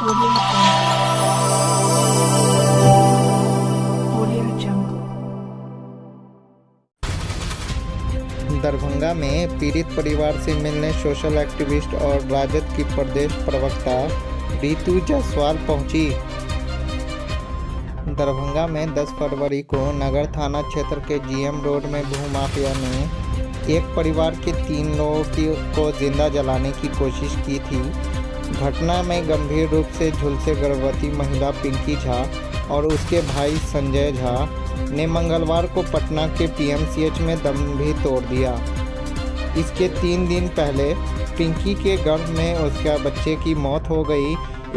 Audio Jungle. Darbhanga में पीड़ित परिवार से मिलने सोशल एक्टिविस्ट और राजद की प्रदेश प्रवक्ता रीतू जायसवाल पहुंची। दरभंगा में 10 फरवरी को नगर थाना क्षेत्र के जीएम रोड में भूमाफिया ने एक परिवार के 3 लोगों को जिंदा जलाने की कोशिश की थी। घटना में गंभीर रूप से झुलसे गर्भवती महिला पिंकी झा और उसके भाई संजय झा ने मंगलवार को पटना के पीएमसीएच में दम भी तोड़ दिया। इसके 3 दिन पहले पिंकी के गर्भ में उसका बच्चे की मौत हो गई।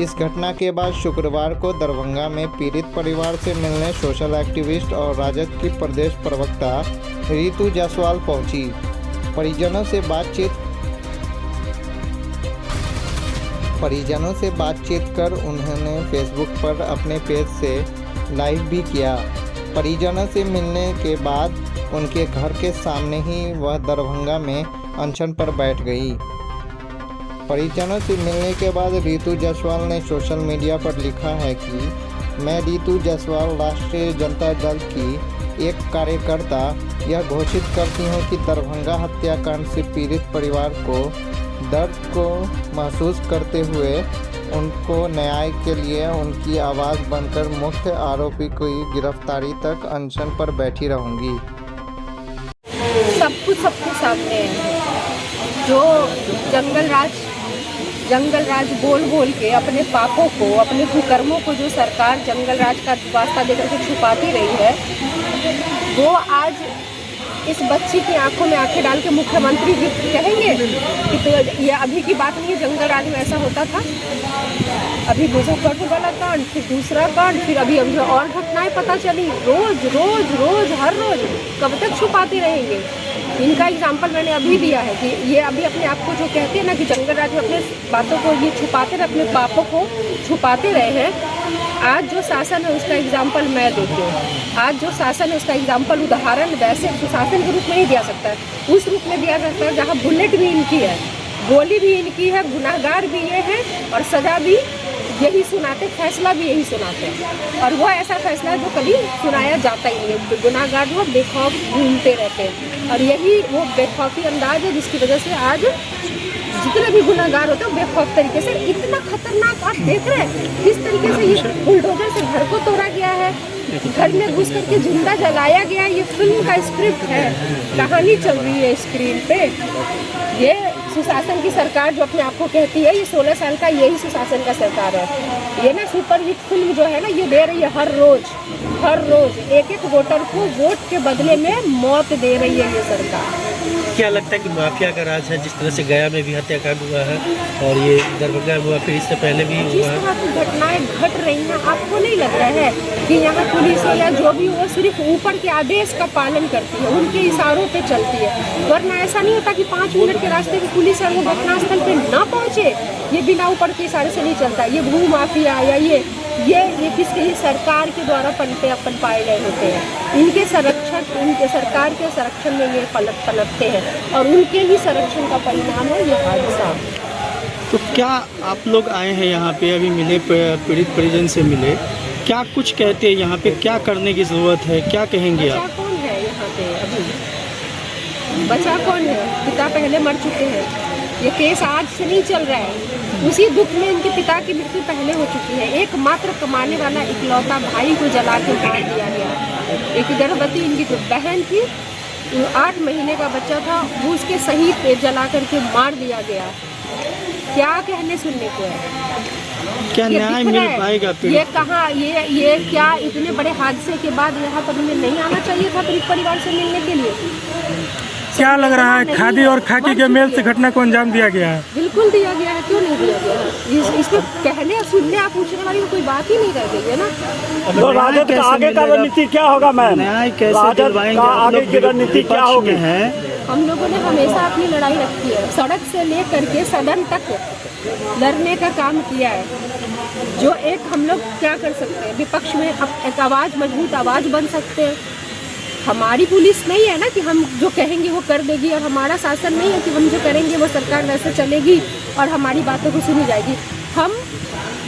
इस घटना के बाद शुक्रवार को दरभंगा में पीड़ित परिवार से मिलने सोशल एक्टिविस्ट और राजद की प्रदेश प्रवक्ता रीतू जायसवाल पहुंची। परिजनों से बातचीत कर उन्होंने फेसबुक पर अपने पेज से लाइव भी किया। परिजनों से मिलने के बाद उनके घर के सामने ही वह दरभंगा में अनशन पर बैठ गई। परिजनों से मिलने के बाद रीतू जायसवाल ने सोशल मीडिया पर लिखा है कि मैं रीतू जायसवाल राष्ट्रीय जनता दल की एक कार्यकर्ता यह घोषित करती हूं कि दरभंगा हत्याकांड से पीड़ित परिवार को दर्द को महसूस करते हुए उनको न्याय के लिए उनकी आवाज़ बनकर मुख्य आरोपी की गिरफ्तारी तक अनशन पर बैठी रहूंगी। सब कुछ सबके सामने है। जो जंगल राज बोल के अपने पापों को, अपने कुकर्मों को जो सरकार जंगल राज का वास्ता देकर के छुपाती रही है, वो आज इस बच्ची की आंखों में आंखें डाल के मुख्यमंत्री जी कहेंगे कि तो ये अभी की बात नहीं है, जंगल राज में ऐसा होता था। अभी मुजफ्फरपुर वाला कांड, फिर दूसरा कांड, फिर अभी जो और घटनाएं पता चली, रोज हर रोज कब तक छुपाते रहेंगे। इनका एग्जाम्पल मैंने अभी दिया है कि ये अभी अपने आप को जो कहते हैं ना कि जंगल राज में अपने बातों को ये छुपाते रहे, अपने पापों को छुपाते रहे हैं। आज जो शासन है उसका एग्जाम्पल मैं देती हूँ। आज जो शासन है उसका एग्जाम्पल, उदाहरण वैसे सुशासन के रूप में नहीं दिया सकता है, उस रूप में दिया सकता है जहाँ बुलेट भी इनकी है, गोली भी इनकी है, गुनाहगार भी ये है और सज़ा भी यही सुनाते, फैसला भी यही सुनाते हैं। और वो ऐसा फैसला जो कभी सुनाया जाता ही नहीं है। गुनाहगार जो बेखौफ घूमते रहते हैं और यही वो बेखौफी अंदाज है जिसकी वजह से आज जितने भी गुनाहगार होते हैं बेखौफ तरीके से, इतना खतरनाक आप देख रहे हैं किस तरीके से ये बुलडोजर से घर को तोड़ा गया है, घर में घुस करके जिंदा जलाया गया। ये फिल्म का स्क्रिप्ट है, कहानी चल रही है स्क्रीन पे। ये सुशासन की सरकार जो अपने आप को कहती है, ये 16 साल का यही सुशासन का सरकार है। ये ना सुपर हिट फिल्म जो है ना, ये दे रही है हर रोज एक वोटर को वोट के बदले में मौत दे रही है ये सरकार। क्या लगता है कि माफिया का राज है? जिस तरह से गया में भी हत्याकांड हुआ है और ये दरभंगा हुआ, फिर इससे पहले भी हुआ है। जिस तरह की घटनाएं घट रही हैं, आपको नहीं लग रहा है कि यहाँ पुलिस या जो भी हो सिर्फ ऊपर के आदेश का पालन करती है, उनके इशारों पे चलती है? वरना ऐसा नहीं होता कि 5 मिनट के रास्ते की पुलिस है वो घटनास्थल पे ना पहुँचे। ये बिना ऊपर के इशारे से नहीं चलता। ये भू माफिया या ये किसके ही सरकार के द्वारा पनपे पाए गए होते हैं। इनके संरक्षक, उनके सरकार के संरक्षण में ये पनपते हैं और उनके ही संरक्षण का परिणाम है ये हादसा। तो क्या आप लोग आए हैं यहाँ पे, अभी मिले, पीड़ित परिजन से मिले, क्या कुछ कहते हैं यहाँ पे, क्या करने की ज़रूरत है, क्या कहेंगे आप? बचा कौन है यहाँ पे? अभी बचा कौन है? पिता पहले मर चुके हैं। ये केस आज से नहीं चल रहा है। उसी दुख में इनके पिता की मृत्यु पहले हो चुकी है। एकमात्र कमाने वाला इकलौता भाई को जला के मार दिया गया। एक गर्भवती इनकी जो बहन थी, 8 महीने का बच्चा था, वो उसके शहीद पे जला करके मार दिया गया। क्या कहने सुनने को है? क्या न्याय मिल पाएगा? ये कहाँ, ये क्या इतने बड़े हादसे के बाद यहाँ पर हमें नहीं आना चाहिए था पीड़ित परिवार से मिलने के लिए? क्या लग रहा है खादी और खाकी के मेल से घटना को अंजाम दिया गया है? बिल्कुल दिया गया है, क्यों नहीं दिया गया है? इसको कहने और सुनने आप पूछने वाली कोई बात ही नहीं रह गई है ना। तो राजद का आगे का रणनीति क्या होगा मैम? न्याय कैसे दिलवाएंगे? आगे की रणनीति क्या होगी? हम लोगों ने हमेशा अपनी लड़ाई रखी है, सड़क से लेकर के सदन तक लड़ने का काम किया है। जो एक हम लोग क्या कर सकते हैं, विपक्ष में एक आवाज़, मजबूत आवाज़ बन सकते हैं। हमारी पुलिस नहीं है ना कि हम जो कहेंगे वो कर देगी, और हमारा शासन नहीं है कि हम जो करेंगे वो सरकार वैसे चलेगी और हमारी बातों को सुनी जाएगी। हम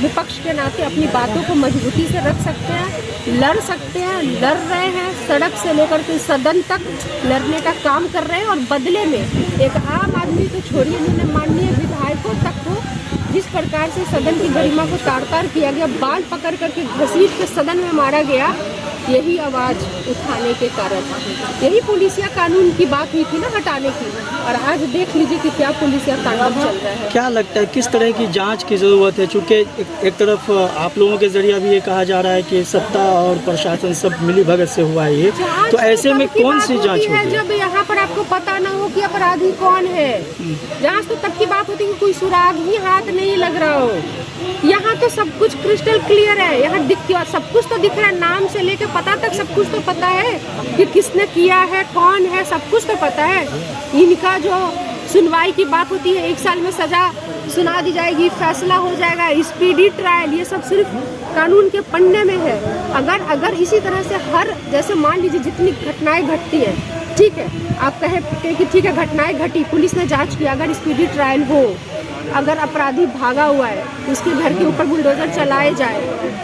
विपक्ष के नाते अपनी बातों को मजबूती से रख सकते हैं, लड़ सकते हैं, लड़ रहे हैं, सड़क से लेकर के सदन तक लड़ने का काम कर रहे हैं। और बदले में एक आम आदमी तो छोड़िए, उन्होंने माननीय विधायकों तक को जिस प्रकार से सदन की गरिमा को तार-तार किया गया, बाल पकड़ करके घसीट के सदन में मारा गया, यही आवाज़ उठाने के कारण, यही पुलिसिया कानून की बात हुई थी ना हटाने की। और आज देख लीजिए कि क्या पुलिसिया कानून चल रहा है। क्या लगता है किस तरह की जांच की ज़रूरत है? चूँकि एक तरफ आप लोगों के जरिए भी ये कहा जा रहा है कि सत्ता और प्रशासन सब मिली भगत से हुआ है ये, तो ऐसे में कौन सी जांच होती है? जब यहाँ पर आपको पता ना हो कि अपराधी कौन है, जांच तो तब की बात होती है कि कोई सुराग ही हाथ नहीं लग रहा हो। यहाँ तो सब कुछ क्रिस्टल क्लियर है, यहाँ सब कुछ तो दिख रहा है, नाम से लेके पता तक सब कुछ तो पता है कि किसने किया है, कौन है, सब कुछ तो पता है। इनका जो सुनवाई की बात होती है, 1 साल में सजा सुना दी जाएगी, फैसला हो जाएगा, स्पीडी ट्रायल, ये सब सिर्फ कानून के पन्ने में है। अगर इसी तरह से हर, जैसे मान लीजिए जितनी घटनाएं घटती हैं, ठीक है, आप कहें कि ठीक है घटनाएं घटी, पुलिस ने जांच किया, अगर स्पीडी ट्रायल हो, अगर अपराधी भागा हुआ है, उसके घर के ऊपर बुलडोजर चलाए जाए,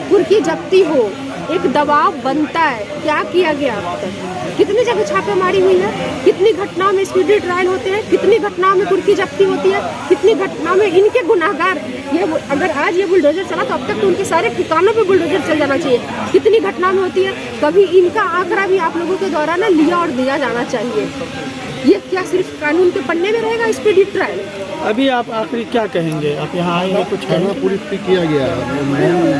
कुर्की जब्ती हो, एक दबाव बनता है। क्या किया गया अब तक? कितनी जगह छापेमारी हुई है, कितनी घटनाओं में स्पीडी ट्रायल होते हैं, कितनी घटनाओं में कुर्की जब्ती होती है, कितनी घटनाओं में इनके गुनाहगार, ये अगर आज ये बुलडोजर चला तो अब तक तो उनके सारे ठिकानों पे बुलडोजर चल जाना चाहिए। कितनी घटनाओं में होती है, कभी इनका आंकड़ा भी आप लोगों के द्वारा ना लिया और दिया जाना चाहिए। ये क्या सिर्फ कानून के पन्ने में रहेगा स्पीडी ट्रायल? अभी आप आखिरी क्या कहेंगे? आप यहाँ आएंगे कुछ थाना पुलिस पे किया गया है,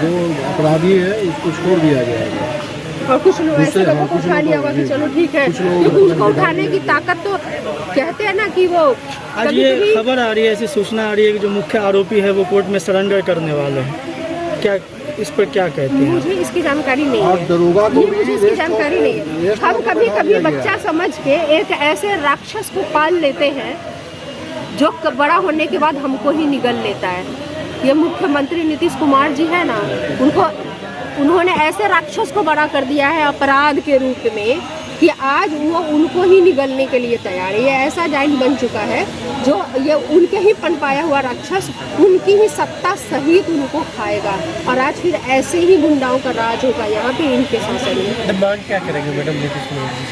जो अपराधी है उसको छोड़ दिया गया है और कुछ लोग ऐसे लोगों को उठा लिया होगा कि चलो ठीक है, क्योंकि उसको उठाने की ताकत तो कहते हैं ना कि वो आज ये खबर आ रही है, ऐसी सूचना आ रही है कि जो मुख्य आरोपी है वो कोर्ट में सरेंडर करने वाले हैं। क्या इस पर क्या कहते हैं? मुझे इसकी जानकारी नहीं है, दरोगा को मुझे इसकी जानकारी नहीं है। हम कभी कभी बच्चा समझ के एक ऐसे राक्षस को पाल लेते हैं जो बड़ा होने के बाद हमको ही निगल लेता है। ये मुख्यमंत्री नीतीश कुमार जी है ना, उन्होंने ऐसे राक्षस को बड़ा कर दिया है अपराध के रूप में कि आज वो उनको ही निगलने के लिए तैयार है। ये ऐसा जाइंट बन चुका है जो ये उनके ही पनपाया हुआ राक्षस उनकी ही सत्ता सहित उनको खाएगा। और आज फिर ऐसे ही गुंडाओं का राज होगा यहाँ पे इनके शासन में। मांग क्या करेंगे मैडम नीतीश कुमार जी?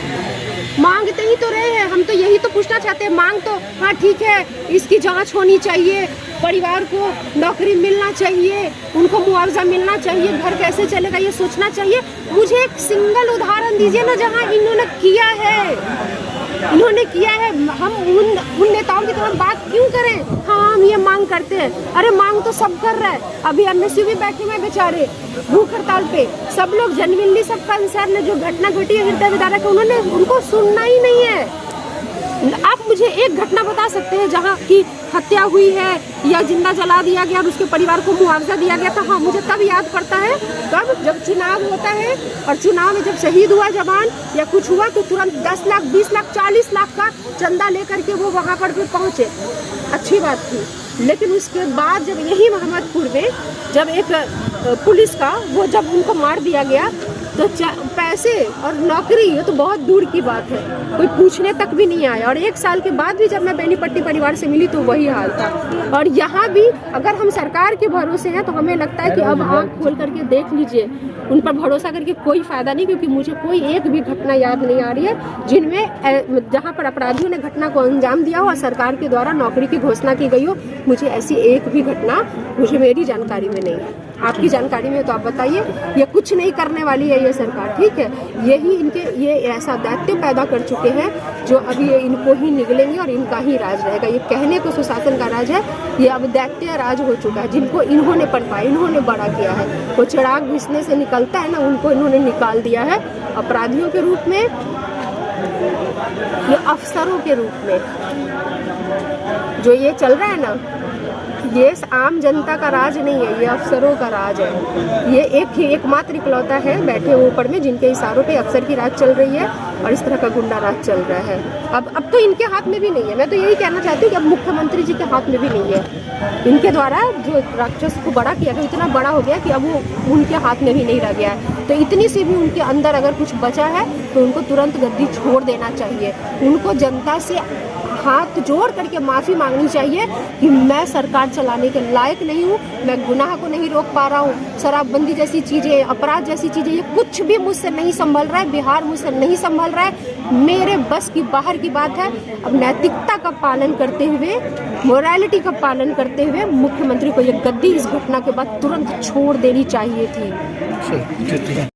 मांगते ही तो रहे हैं, हम तो यही तो पूछना चाहते हैं। मांग तो हाँ ठीक है, इसकी जांच होनी चाहिए, परिवार को नौकरी मिलना चाहिए, उनको मुआवजा मिलना चाहिए, घर कैसे चलेगा ये सोचना चाहिए। मुझे एक सिंगल उदाहरण दीजिए ना जहां इन्होंने किया है। हम उन नेताओं की तरह बात क्यों करें? हाँ हम ये मांग करते हैं, अरे मांग तो सब कर रहा है। अभी एमएसयू भी बैठे हुए बेचारे भूख हड़ताल पे, सब लोग जनविल्ली सब कंसर्न जो घटना घटी है हृदय विदारक, उन्होंने उनको सुनना ही नहीं है। आप मुझे एक घटना बता सकते हैं जहाँ की हत्या हुई है या जिंदा जला दिया गया और उसके परिवार को मुआवजा दिया गया था? हाँ मुझे तब याद पड़ता है कब, जब चुनाव होता है और चुनाव में जब शहीद हुआ जवान या कुछ हुआ तो तुरंत 10 लाख 20 लाख 40 लाख का चंदा लेकर के वो वहाँ पर भी पहुँचे, अच्छी बात थी। लेकिन उसके बाद जब यही मोहम्मदपुर में जब एक पुलिस का वो जब उनको मार दिया गया तो पैसे और नौकरी ये तो बहुत दूर की बात है, कोई पूछने तक भी नहीं आया। और 1 साल के बाद भी जब मैं बेनीपट्टी परिवार से मिली तो वही हाल था। और यहाँ भी अगर हम सरकार के भरोसे हैं तो हमें लगता है कि अब आँख खोल करके देख लीजिए, उन पर भरोसा करके कोई फ़ायदा नहीं, क्योंकि मुझे कोई एक भी घटना याद नहीं आ रही है जिनमें जहाँ पर अपराधियों ने घटना को अंजाम दिया हो और सरकार के द्वारा नौकरी की घोषणा की गई हो। मुझे ऐसी एक भी घटना मेरी जानकारी में नहीं है। आपकी जानकारी में तो आप बताइए। ये कुछ नहीं करने वाली है ये सरकार, ठीक है। यही इनके ये ऐसा दैत्य पैदा कर चुके हैं जो अभी ये इनको ही निगलेंगे और इनका ही राज रहेगा। ये कहने को सुशासन का राज है, ये अब दैत्य राज हो चुका है। जिनको इन्होंने पनपाया, इन्होंने बड़ा किया है, वो चिराग घिसने से निकलता है ना, उनको इन्होंने निकाल दिया है अपराधियों के रूप में, ये अफसरों के रूप में। जो ये चल रहा है ना, ये आम जनता का राज नहीं है, ये अफसरों का राज है। ये एकमात्र इकलौता है बैठे ऊपर में जिनके इशारों पे अफसर की राज चल रही है और इस तरह का गुंडा राज चल रहा है। अब तो इनके हाथ में भी नहीं है। मैं तो यही कहना चाहती हूँ कि अब मुख्यमंत्री जी के हाथ में भी नहीं है। इनके द्वारा जो राक्षस को बड़ा किया गया इतना बड़ा हो गया कि अब वो उनके हाथ में भी नहीं रह गया है। तो इतनी सी भी उनके अंदर अगर कुछ बचा है तो उनको तुरंत गद्दी छोड़ देना चाहिए। उनको जनता से हाथ जोड़ करके माफ़ी मांगनी चाहिए कि मैं सरकार चलाने के लायक नहीं हूँ, मैं गुनाह को नहीं रोक पा रहा हूँ। शराबबंदी जैसी चीज़ें, अपराध जैसी चीज़ें, ये कुछ भी मुझसे नहीं संभल रहा है, बिहार मुझसे नहीं संभल रहा है, मेरे बस की बाहर की बात है। अब नैतिकता का पालन करते हुए, मोरालिटी का पालन करते हुए मुख्यमंत्री को ये गद्दी इस घटना के बाद तुरंत छोड़ देनी चाहिए थी।